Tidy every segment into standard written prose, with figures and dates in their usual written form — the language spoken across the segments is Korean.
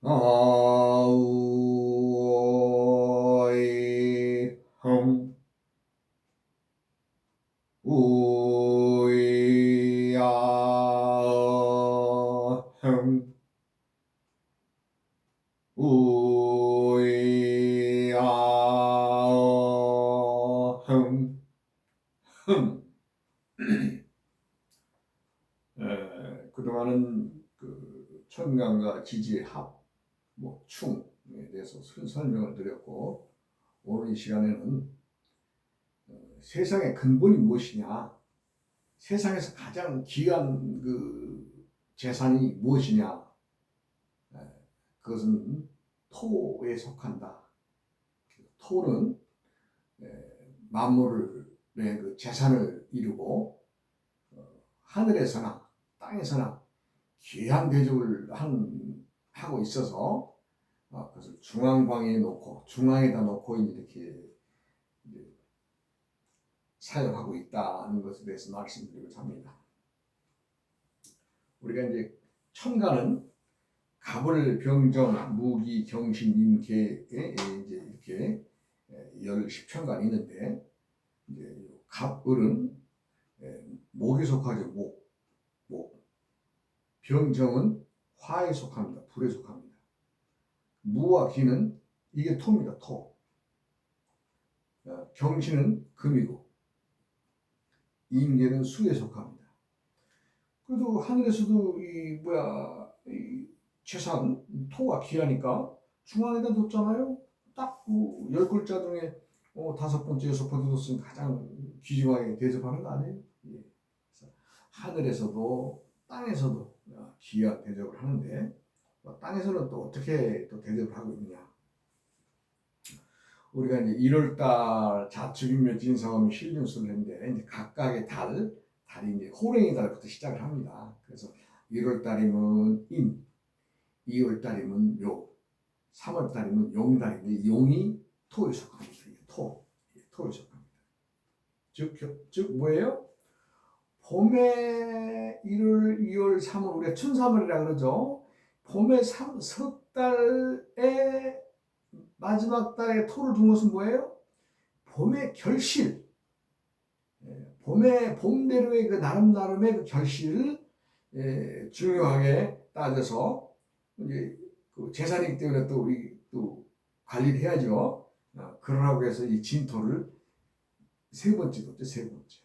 아우이 흠 우이야 흠 우이야 흠 흠. 그동안은 그 천간과 지지의 합, 충에 대해서 설명을 드렸고, 오늘 이 시간에는 세상의 근본이 무엇이냐, 세상에서 가장 귀한 그 재산이 무엇이냐, 그것은 토에 속한다. 토는 만물의 그 재산을 이루고 하늘에서나 땅에서나 귀한 대접을 하고 있어서 그것을 중앙방에 놓고 중앙에다 놓고 이렇게 사용하고 있다는 것에 대해서 말씀드리고자 합니다. 우리가 이제 천간은 갑을, 병정, 무기, 경신, 임계에 이제 이렇게 10천간이 있는데, 이제 갑을은 목에 속하죠. 목. 병정은 화에 속합니다. 불에 속합니다. 무와 기는 이게 토입니다. 토. 경신은 금이고, 임계는 수에 속합니다. 그래도 하늘에서도 이 재산 토가 귀하니까 중앙에다 뒀잖아요. 딱 그 10글자 중에 5번째, 6번째 뒀으면 가장 귀중하게 대접하는 거 아니에요? 예. 하늘에서도 땅에서도 귀한 대접을 하는데, 땅에서는 또 어떻게 또 대접을 하고 있느냐? 우리가 이제 1월달 자축인묘 진사오미 신륜수를 했는데, 이제 각각의 달이 이제 호랭이 달부터 시작을 합니다. 그래서 1월달이면 인, 2월달이면 묘, 3월달이면 용달인데, 용이 토에 속합니다. 토에 속합니다. 즉 뭐예요? 봄에 1월, 2월, 3월, 우리가 춘삼월이라 그러죠. 봄에 석 달에 마지막 달에 토를 둔 것은 뭐예요? 봄의 결실. 봄대로의 그 나름의 그 결실을 중요하게 따져서 이제 그 재산이기 때문에 또 우리 또 관리를 해야죠. 그러라고 해서 이 진토를 세 번째 뒀죠. 세 번째.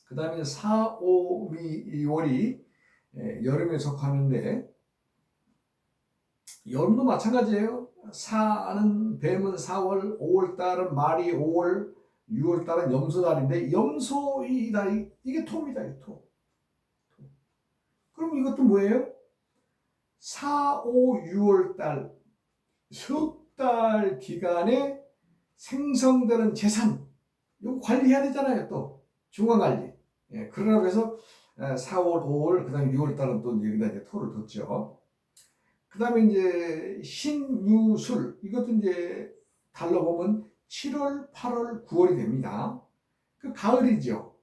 그 다음에 4, 5, 2월이 여름에 속하는데, 여름도 마찬가지예요. 4는 뱀은 4월, 5월달은 말이 5월, 6월달은 염소달인데, 염소 이 달이 이게 토입니다. 이게 토. 그럼 이것도 뭐예요? 4, 5, 6월달 석 달 기간에 생성되는 재산, 이거 관리해야 되잖아요. 또 중간관리. 그러라고 해서 4월, 5월, 그 다음에 6월달은 또 여기다 이제 토를 뒀죠. 그 다음에 이제 신유술, 이것도 이제 달러 보면 7월, 8월, 9월이 됩니다. 그 가을이죠.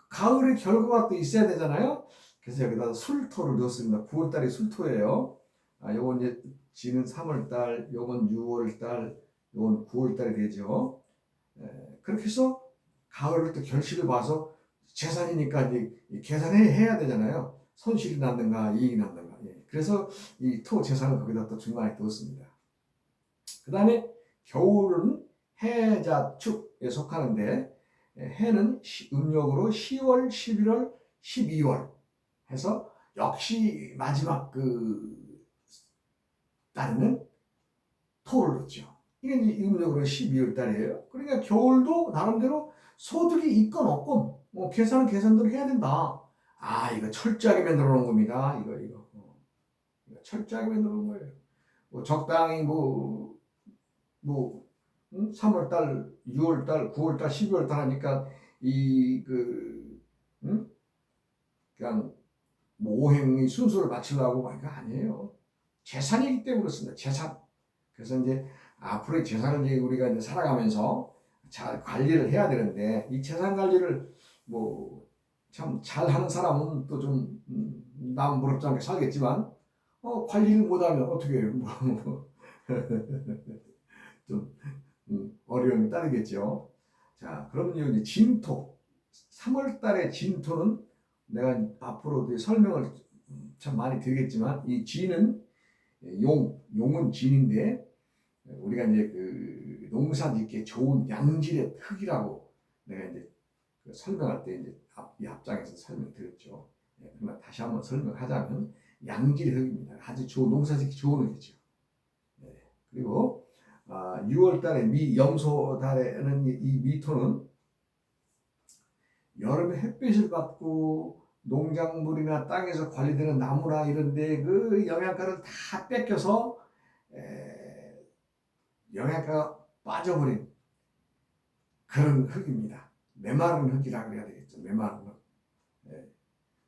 가을의 결과가 또 있어야 되잖아요. 그래서 여기다 술토를 넣었습니다. 9월달이 술토예요. 요건 이제 지는 3월달, 요건 6월달, 요건 9월달이 되죠. 그렇게 해서 가을을 또 결실을 봐서 재산이니까 이제 계산해야 되잖아요. 손실이 났는가, 이익이 났는가. 그래서 이 토 재산을 거기다 또 중간에 두었습니다. 그 다음에 겨울은 해자축에 속하는데, 해는 음력으로 10월, 11월, 12월 해서 역시 마지막 그 달에는 토를 넣죠. 이게 이제 음력으로 12월 달이에요. 그러니까 겨울도 나름대로 소득이 있건 없건 계산은 계산대로 해야 된다. 이거 철저하게 만들어 놓은 겁니다. 이거 철저하게 만들어 놓은 거예요. 적당히 3월달, 6월달, 9월달, 12월달 하니까 그냥 오행의 순서를 맞추려고 하는 거 아니에요. 재산이기 때문에 그렇습니다. 재산. 그래서 이제 앞으로의 재산을 이제 우리가 이제 살아가면서 잘 관리를 해야 되는데, 이 재산 관리를 참 잘하는 사람은 또 좀 남 부럽지 않게 살겠지만, 관리를 못하면 어떻게 해요? 좀 어려움이 따르겠죠. 자, 그럼요. 이제 진토. 3월 달의 진토는 내가 앞으로 설명을 참 많이 드리겠지만, 이 진은 용은 진인데, 우리가 이제 그 농사 짓기에 좋은 양질의 흙이라고 내가 이제 그 설명할 때 이제 이 앞장에서 설명드렸죠. 그러면 다시 한번 설명하자면 양질의 흙입니다. 아주 좋은 농사 짓기 좋은 흙이죠. 그리고 6월 달에 염소 달에는 이 미토는 여름에 햇빛을 받고 농작물이나 땅에서 관리되는 나무나 이런데 그 영양가를 다 뺏겨서 영양가가 빠져버린 그런 흙입니다. 메마른 흙이라고 해야 되겠죠. 메마른 흙.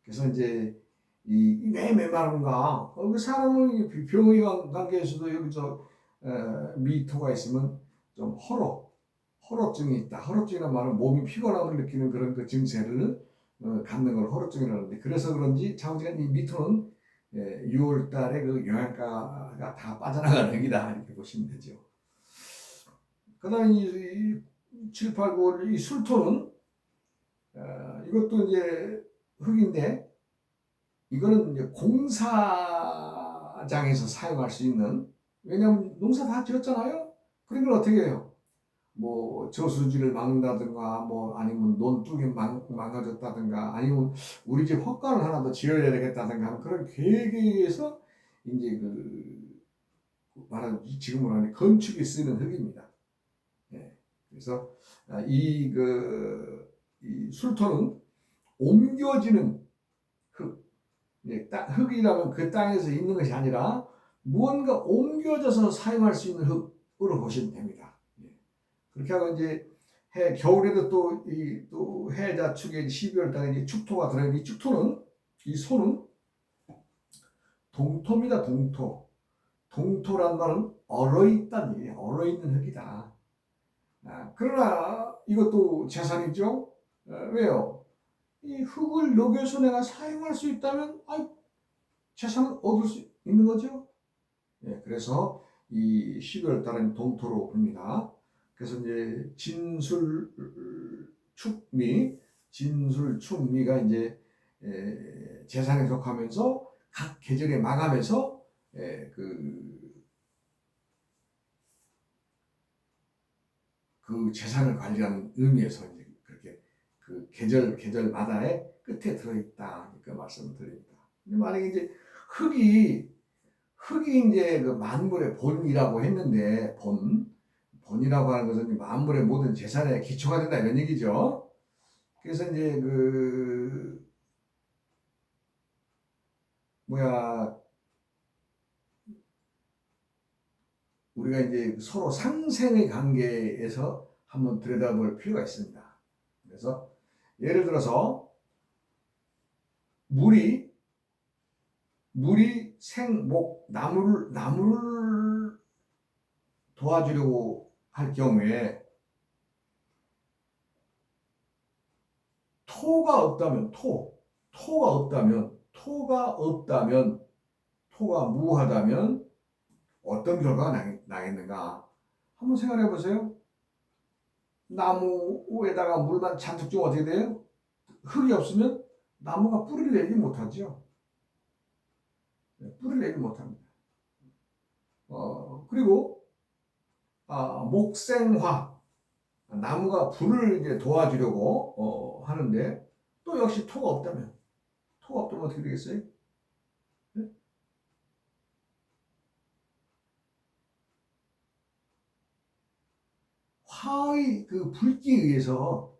그래서 이제 왜 메마른가? 그 사람은 병의 관계에서도 여기서 미토가 있으면 좀 허로증이 있다. 허로증이란 말은 몸이 피곤함을 느끼는 그런 그 증세를 갖는 걸 허로증이라고 하는데, 그래서 그런지 자우지간 이 미토는 6월 달에 그 영양가가 다 빠져나가는 흙이다. 이렇게 보시면 되죠. 그 다음에 이 7, 8, 9월 이 술토는 이것도 이제 흙인데, 이거는 이제 공사장에서 사용할 수 있는, 왜냐하면 농사 다 지었잖아요. 그러니까 어떻게 해요? 뭐 저수지를 막는다든가, 뭐 아니면 논둑이 망가졌다든가, 아니면 우리 집 헛간을 하나 더 지어야 되겠다든가 하는 그런 계획에 의해서 이제 말하는 지금으로 하는 건축에 쓰이는 흙입니다. 그래서 이 술토는 옮겨지는 흙, 흙이라면 그 땅에서 있는 것이 아니라 무언가 옮겨져서 사용할 수 있는 흙으로 보시면 됩니다. 그렇게 하고 이제 겨울에도 또 해자축에 12월 달에 이제 축토가 들어있는 이 축토는, 이 소는 동토입니다. 동토란 말은 얼어있다는 얘기예요. 얼어있는 흙이다. 그러나 이것도 재산이죠. 왜요? 이 흙을 녹여서 내가 사용할 수 있다면 재산을 얻을 수 있는 거죠. 그래서 이 12월 달은 동토로 봅니다. 그래서 이제 진술축미가 이제 재산에 속하면서 각 계절에 마감해서 그 재산을 관리하는 의미에서 이제 그렇게 그 계절마다의 끝에 들어있다, 이렇게 말씀을 드립니다. 근데 만약에 이제 흙이 이제 그 만물의 본이라고 했는데, 본이라고 하는 것은 만물의 모든 재산의 기초가 된다, 이런 얘기죠. 그래서 이제 우리가 이제 서로 상생의 관계에서 한번 들여다볼 필요가 있습니다. 그래서 예를 들어서 물이 나무를 도와주려고 할 경우에 토가 무하다면 어떤 결과가 나겠는가? 한번 생각해 보세요. 나무에다가 물만 잔뜩 주면 어떻게 돼요? 흙이 없으면 나무가 뿌리를 내지 못하죠. 뿌리를 내지 못합니다. 그리고 목생화, 나무가 불을 이제 도와주려고 하는데, 또 역시 토가 없다면 어떻게 되겠어요? 네? 화의 그 불기에 의해서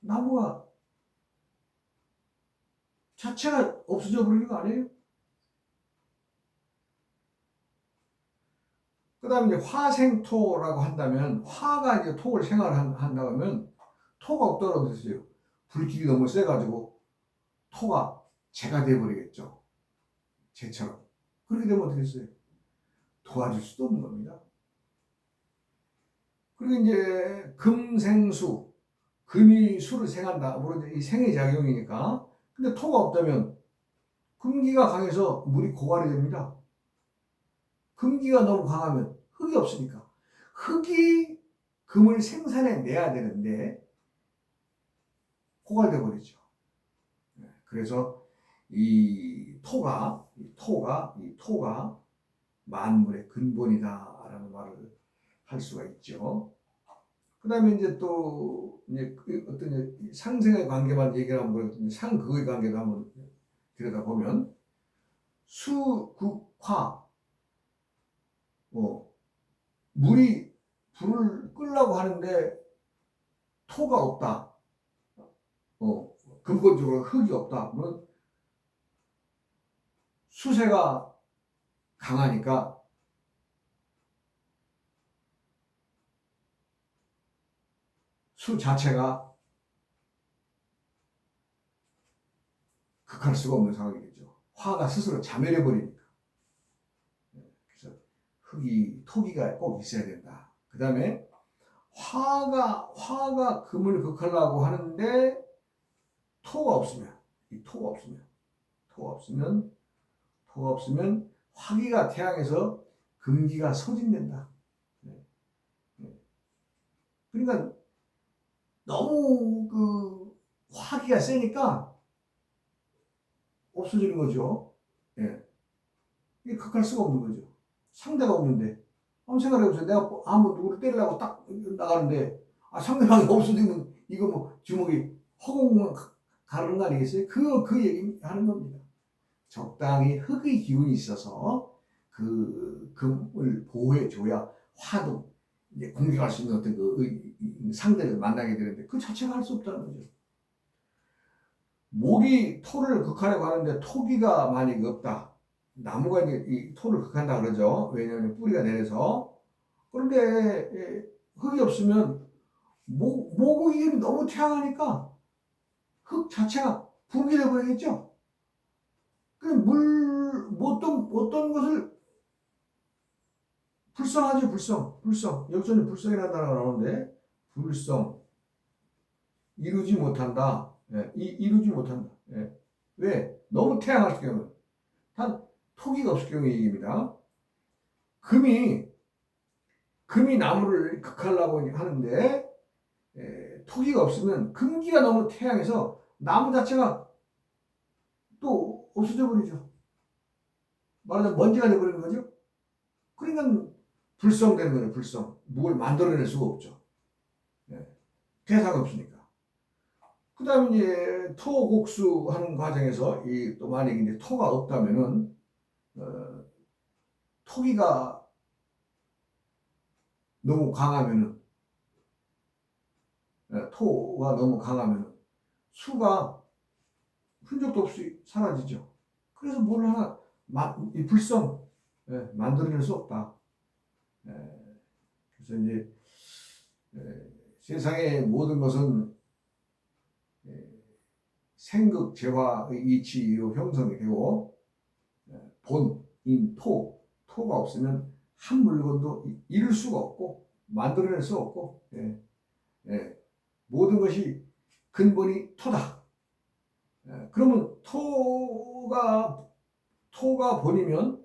나무가 자체가 없어져 버리는 거 아니에요? 그 다음에 이제 화생토라고 한다면, 화가 이제 토를 생활한다고 하면, 토가 없다고 했어요. 불길이 너무 세가지고 토가 재가 되어버리겠죠. 재처럼. 그렇게 되면 어떻게 했어요? 도와줄 수도 없는 겁니다. 그리고 이제 금생수, 금이 수를 생한다. 물론 이 생의 작용이니까. 근데 토가 없다면 금기가 강해서 물이 고갈이 됩니다. 금기가 너무 강하면 흙이 없으니까. 흙이 금을 생산해내야 되는데 고갈돼 버리죠. 그래서 이 토가 만물의 근본이다라는 말을 할 수가 있죠. 그 다음에 이제 또 이제 어떤 상생의 관계만 얘기를 하면 상극의 관계도 한번 들여다보면 수, 극, 화, 물이 불을 끄려고 하는데 토가 없다. 근본적으로 흙이 없다. 물론 수세가 강하니까 수 자체가 극할 수가 없는 상황이 되죠. 화가 스스로 자멸해 버리니까. 그래서 토기가 꼭 있어야 된다. 그 다음에 화가 금을 극하려고 하는데 토가 없으면 화기가 태양에서 금기가 소진된다. 그러니까 너무 그 화기가 세니까 없어지는 거죠. 이게 극할 수가 없는 거죠. 상대가 없는데. 한번 생각해보세요. 내가 한번 누구를 때리려고 딱 나가는데 상대방이 없어지면 이거 뭐 주먹이 허공만 가르는 거 아니겠어요? 그 얘기 하는 겁니다. 적당히 흙의 기운이 있어서 그 금을 보호해줘야 화도 이제 공격할 수 있는 어떤 그 상대를 만나게 되는데 그 자체가 할 수 없다는 거죠. 목이 토를 극하려고 하는데 토기가 만약에 없다. 나무가 이제 이 토를 극한다 그러죠. 왜냐하면 뿌리가 내려서. 그런데 흙이 없으면 목의 기운이 너무 태양하니까 흙 자체가 붕괴돼 버리겠죠. 어떤 것을 불성하죠. 불성. 역전에 불성이라는 단어가 나오는데 불성 이루지 못한다. 이루지 못한다. 왜? 너무 태양할 경우 단 토기가 없을 경우 얘기입니다. 금이 나무를 극하려고 하는데 토기가 없으면 금기가 너무 태양해서 나무 자체가 또 없어져 버리죠. 말하자면 먼지가 되어버리는 거죠. 그러니까 불성되는 거예요. 불성. 뭘 만들어낼 수가 없죠. 대사가 없으니까. 그 다음에 이제 토곡수 하는 과정에서 또 만약에 이제 토가 없다면은 토기가 너무 강하면은 토가 너무 강하면은 수가 흔적도 없이 사라지죠. 그래서 뭘 하나 이 불성 만들어낼 수 없다. 그래서 이제 세상의 모든 것은 생극 재화의 이치로 형성이 되고 본인 토가 없으면 한 물건도 이룰 수가 없고 만들어낼 수 없고 모든 것이 근본이 토다. 그러면 토가 본이면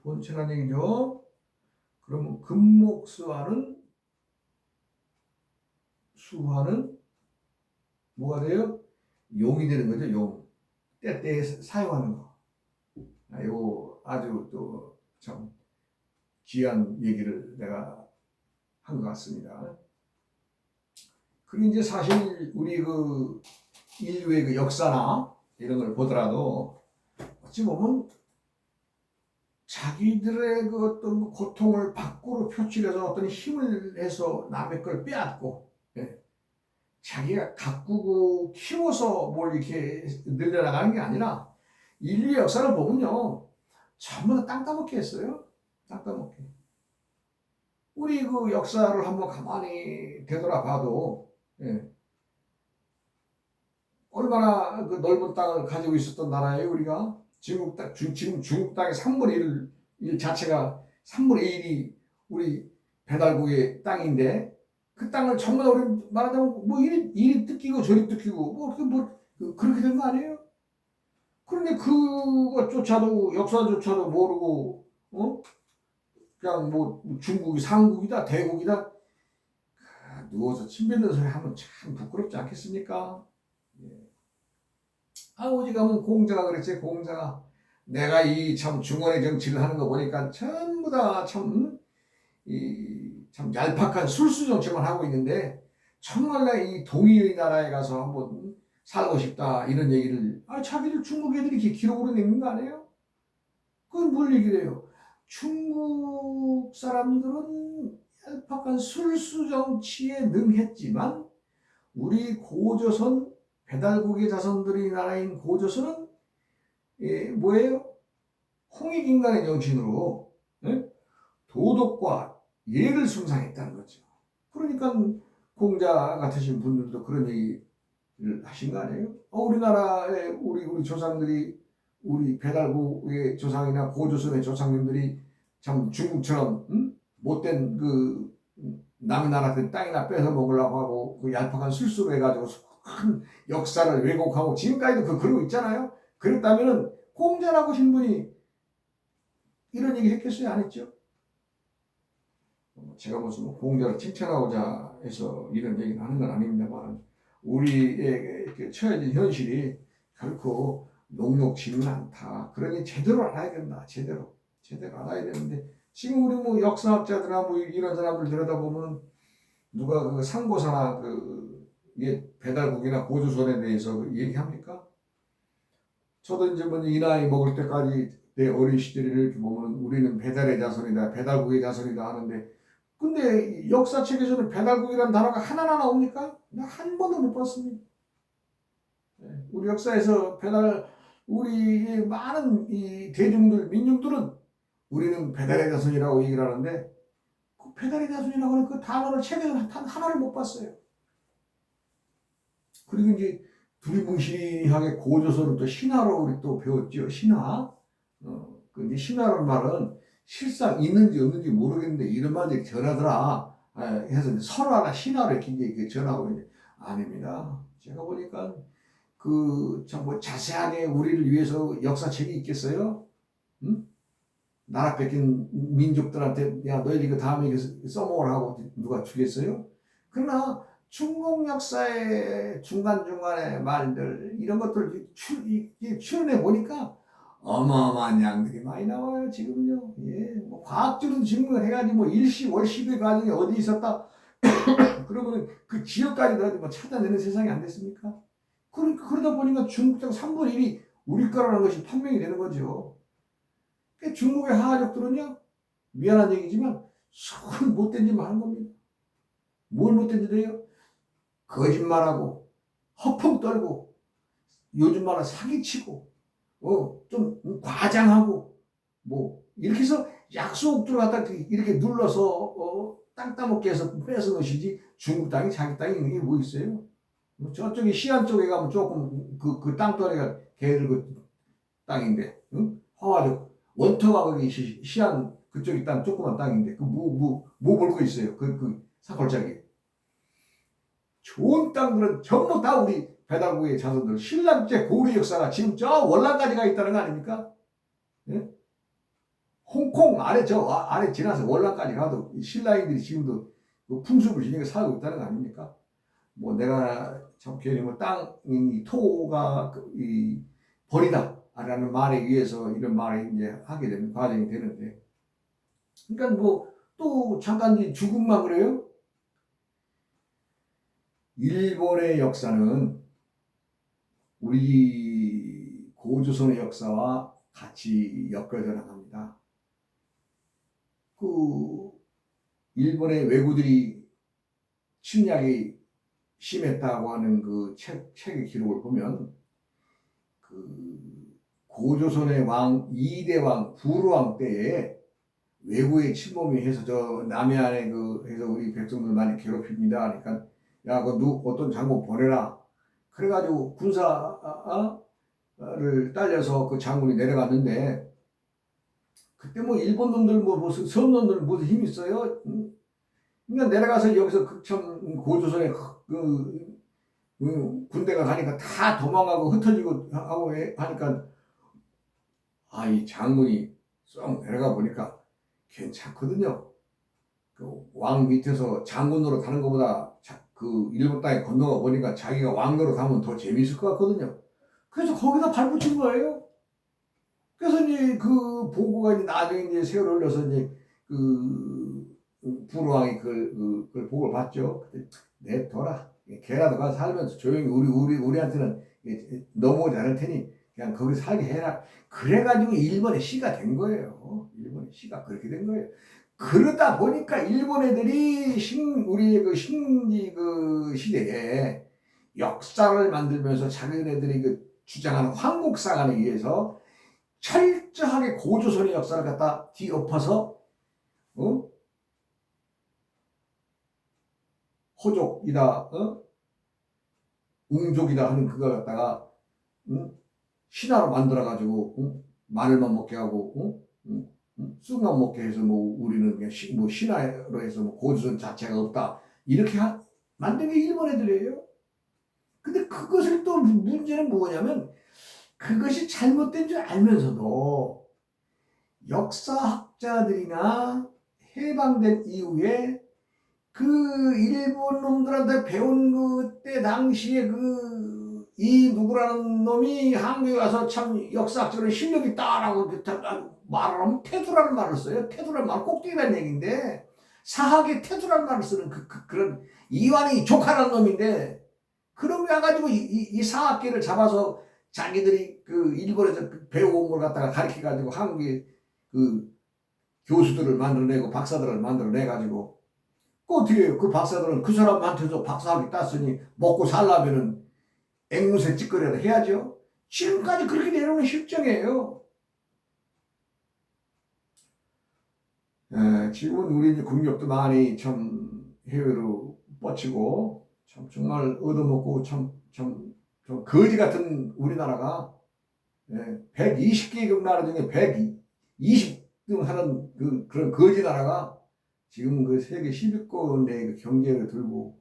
본체란 얘기죠. 그러면 금목수화는 뭐가 돼요? 용이 되는 거죠. 용. 때때에 사용하는 거. 이거 아주 또 참 귀한 얘기를 내가 한 것 같습니다. 그리고 이제 사실 우리 그 인류의 그 역사나 이런 걸 보더라도 어찌 보면 자기들의 그 어떤 고통을 밖으로 표출해서 어떤 힘을 내서 남의 걸 빼앗고 자기가 가꾸고 키워서 뭘 이렇게 늘려나가는 게 아니라 인류의 역사를 보면요 전부 다 땅 따먹기 했어요. 땅 따먹기. 우리 그 역사를 한번 가만히 되돌아봐도 얼마나 그 넓은 땅을 가지고 있었던 나라예요. 우리가 지금 중국 땅의 3분의 1 자체가 3분의 1이 우리 배달국의 땅인데 그 땅을 전부 다 우리 말하자면 뭐 이리 뜯기고 저리 뜯기고 그렇게 된 거 아니에요? 그런데 그것조차도 역사조차도 모르고 그냥 뭐 중국이 상국이다 대국이다 누워서 침 뱉는 소리 하면 참 부끄럽지 않겠습니까? 예. 오직 하면 공자가 그랬지. 공자가 내가 이 참 중원의 정치를 하는 거 보니까 전부 다 참 얄팍한 술수 정치만 하고 있는데 정말 이 동의의 나라에 가서 한번 살고 싶다 이런 얘기를 자기들 중국 애들이 이렇게 기록으로 내는 거 아니에요? 그건 뭘 얘기를 해요? 중국 사람들은 얄팍한 술수 정치에 능했지만 우리 고조선 배달국의 자손들이 나라인 고조선은 뭐예요? 홍익인간의 정신으로 도덕과 예를 숭상했다는 거죠. 그러니까 공자 같으신 분들도 그런 얘기를 하신 거 아니에요? 우리나라의 우리 조상들이 우리 배달국의 조상이나 고조선의 조상님들이 참 중국처럼 못된 남의 나라 땅이나 뺏어 먹으려고 하고 그 얄팍한 술수로 해가지고 큰 역사를 왜곡하고 지금까지도 그러고 있잖아요. 그랬다면은 공자라고 하신 분이 이런 얘기 했겠어요? 안 했죠? 제가 무슨 공자를 칭찬하고자 해서 이런 얘기를 하는 건 아닙니다만 우리에게 처해진 현실이 결코 녹록지는 않다. 그러니 제대로 알아야 된다. 제대로 알아야 되는데 지금 우리 뭐 역사학자들이나 뭐 이런 사람들 들여다보면 누가 그 상고사나 배달국이나 고조선에 대해서 얘기합니까? 저도 이제 뭐 이 나이 먹을 때까지 내 어린 시절을 이렇게 보면 우리는 배달의 자손이다, 배달국의 자손이다 하는데 근데 역사책에서는 배달국이라는 단어가 하나나 나옵니까? 나 한 번도 못 봤습니다. 우리 역사에서 우리 많은 이 대중들, 민중들은 우리는 배달의 자손이라고 얘기를 하는데 그 배달의 자손이라고 하는 그 단어를 책에서 단 하나를 못 봤어요. 그리고 이제 두리뭉실하게 고조선을 또 신화로 우리 또 배웠죠. 신화. 근데 신화라는 말은 실상 있는지 없는지 모르겠는데 이런 말들이 전하더라. 해서 서로 하나 신화로 이렇게 전하고 있는데 아닙니다. 제가 보니까 참 뭐 자세하게 우리를 위해서 역사책이 있겠어요? 응? 나라 뺏긴 민족들한테 야 너희들 이거 다음에 써먹으라고 누가 주겠어요? 그러나 중국 역사의 중간중간의 말들 이런 것들 출연해 보니까 어마어마한 양들이 많이 나와요 지금은요. 예, 뭐 과학적으로 증명을 해가지고 뭐 일시 월시의 과정이 어디 있었다 그러면 그 지역까지 어디 뭐 찾아내는 세상이 안 됐습니까? 그러다 보니까 중국 땅 3분의 1이 우리 거라는 것이 판명이 되는 거죠. 중국의 하하족들은요 미안한 얘기지만 손 못된 짓만 하는 겁니다. 뭘 못된 짓을 해요? 거짓말하고 허풍 떨고 요즘 말로 사기치고 좀 과장하고 뭐 이렇게 해서 약속들을 갖다 이렇게 눌러서 땅 따먹게 해서 뺏은 것이지 중국 땅이 자기 땅이 있는 게 뭐 있어요? 저쪽에 시안 쪽에 가면 조금 그 땅덩어리가 걔들 그 땅인데 화화족 원터가 거기 시안 그쪽이 땅 조그만 땅인데 뭐 볼 거 있어요? 그 사골짜기 좋은 땅들은 전부 다 우리 배달국의 자손들 신라제 고리 역사가 지금 저 월남까지 가 있다는 거 아닙니까? 예? 홍콩 아래 아래 지나서 월남까지 가도 신라인들이 지금도 그 풍습을 지니고 살고 있다는 거 아닙니까? 뭐 내가 참 괜히 뭐 땅이 토가 이 버리다라는 말에 의해서 이런 말을 이제 하게 되는 과정이 되는데 그러니까 뭐 또 잠깐 중국만 그래요? 일본의 역사는 우리 고조선의 역사와 같이 엮여져 나갑니다. 일본의 왜구들이 침략이 심했다고 하는 그 책의 기록을 보면 고조선의 왕 2대 왕 부루왕 때에 왜구의 침범이 해서 저 남해안에 해서 우리 백성들 많이 괴롭힙니다. 그러니까 야, 어떤 장군 보내라. 그래가지고 군사를 딸려서 그 장군이 내려갔는데 그때 뭐 일본 놈들 무슨 섬 놈들 무슨 힘 있어요? 그러니까 내려가서 여기서 극천 고조선에 군대가 가니까 다 도망가고 흩어지고 하고 하니까 이 장군이 쏙 내려가 보니까 괜찮거든요. 그 왕 밑에서 장군으로 타는 것보다 그 일본 땅에 건너가 보니까 자기가 왕으로 타면 더 재미있을 것 같거든요. 그래서 거기다 발붙인 거예요. 그래서 이제 그 보고가 이제 나중에 이제 세월을 흘려서 이제 부루왕이 그걸 보고를 봤죠. 냅둬라. 걔라도 가서 살면서 조용히 우리한테는 넘어오지 않을 테니 그냥 거기 살게 해라. 그래가지고 일본의 시가 된 거예요. 일본의 시가 그렇게 된 거예요. 그러다 보니까 일본 애들이 우리의 그 식민지 그 시대에 역사를 만들면서 자기네들이 주장하는 황국사관에 의해서 철저하게 고조선의 역사를 갖다 뒤엎어서 호족이다, 웅족이다 하는 그걸 갖다가 신화로 만들어가지고 마늘만 먹게 하고 쑥만 먹게 해서 뭐 우리는 그냥 신화로 해서 뭐 고조선 자체가 없다 이렇게 만든 게 일본 애들이에요. 근데 그것을 또 문제는 뭐냐면 그것이 잘못된 줄 알면서도 역사학자들이나 해방된 이후에 그 일본 놈들한테 배운 그때 당시에 이 누구라는 놈이 한국에 와서 참 역사학적으로 실력이 있다라고 말을 하면 태두라는 말을 써요. 태두라는 말 꼭대기라는 얘기인데 사학에 태두라는 말을 쓰는 그런 이완이 조카라는 놈인데 그놈이 와가지고 이 사학계를 잡아서 자기들이 그 일본에서 배워온 걸 갖다가 가르쳐가지고 한국의 그 교수들을 만들어내고 박사들을 만들어내가지고 어떻게 해요? 그 박사들은 그 사람한테서 박사학위 땄으니 먹고 살려면은 앵무새 찌꺼리라도 해야죠. 지금까지 그렇게 내려오는 실정이에요. 지금은 우리 이제 국력도 많이 참 해외로 뻗치고 참 정말 얻어먹고 좀 거지 같은 우리나라가 120개국 나라 중에 120등 하는 그런 거지 나라가 지금 그 세계 10위권의 그 경제를 들고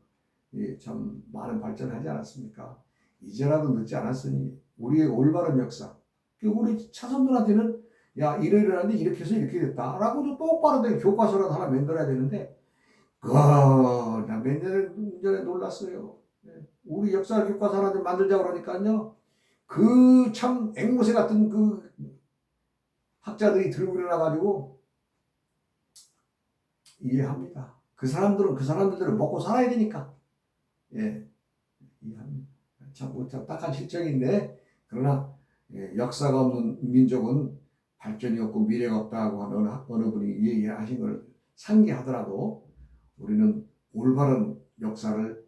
참 많은 발전하지 않았습니까? 이제라도 늦지 않았으니 우리의 올바른 역사, 우리 차선들한테는 야 이러이러한데 이렇게 해서 이렇게 됐다라고 똑바로 된 교과서라도 하나 만들어야 되는데 나 몇 년 전에 놀랐어요. 우리 역사 교과서 하나 좀 만들자고 그러니까요. 그 참 앵무새 같은 그 학자들이 들고 일어나가지고 이해합니다. 그 사람들은 그 사람들대로 먹고 살아야 되니까. 이해합니다. 참 딱한 실정인데 그러나 역사가 없는 민족은 발전이 없고 미래가 없다고 하는 어느 분이 얘기하신 걸 상기하더라도 우리는 올바른 역사를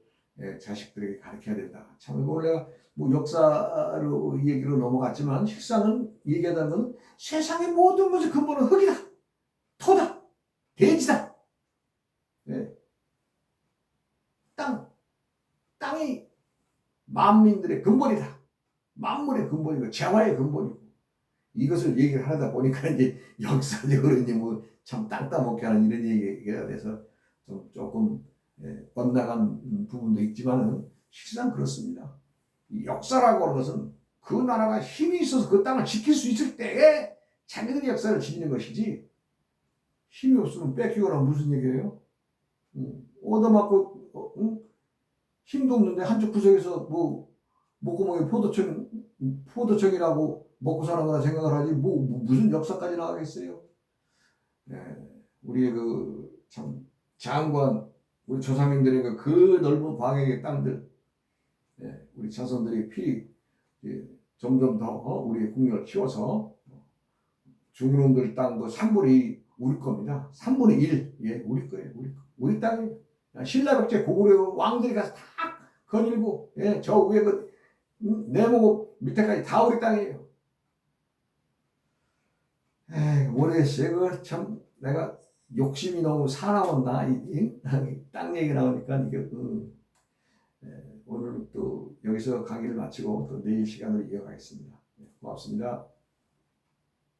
자식들에게 가르쳐야 된다. 참 이거 원래 뭐 역사로 얘기로 넘어갔지만 실상은 얘기하다는 건 세상의 모든 것의 근본은 흙이다, 토다, 대지다. 땅이 만민들의 근본이다. 만물의 근본이고 재화의 근본이고 이것을 얘기를 하다 보니까 이제 역사적으로 이제 뭐 참 땅 따먹게 하는 이런 얘기가 돼서 조금 엇나간 부분도 있지만은 실상 그렇습니다. 이 역사라고 하는 것은 그 나라가 힘이 있어서 그 땅을 지킬 수 있을 때에 자기들이 역사를 지니는 것이지 힘이 없으면 뺏기거나 무슨 얘기예요? 얻어맞고 힘도 없는데 한쪽 구석에서 뭐 목구멍에 포도청이라고 먹고 사는 거나 생각을 하지 무슨 역사까지 나가겠어요? 우리의 참 장관 우리 조상님들의 그 넓은 광야의 땅들 우리 자손들이 점점 더 우리의 국력을 키워서 중놈들 땅도 3분의 1 우리 겁니다. 3분의 1 우리 거예요. 우리 땅이에요. 신라백제 고구려 왕들이 가서 다 거닐고 저 위에 내목 밑에까지 다 우리 땅이에요. 모르겠어요. 참 내가 욕심이 너무 사나웠나 땅 얘기 나오니까 이게 오늘 또 여기서 강의를 마치고 또 내일 시간을 이어가겠습니다. 고맙습니다.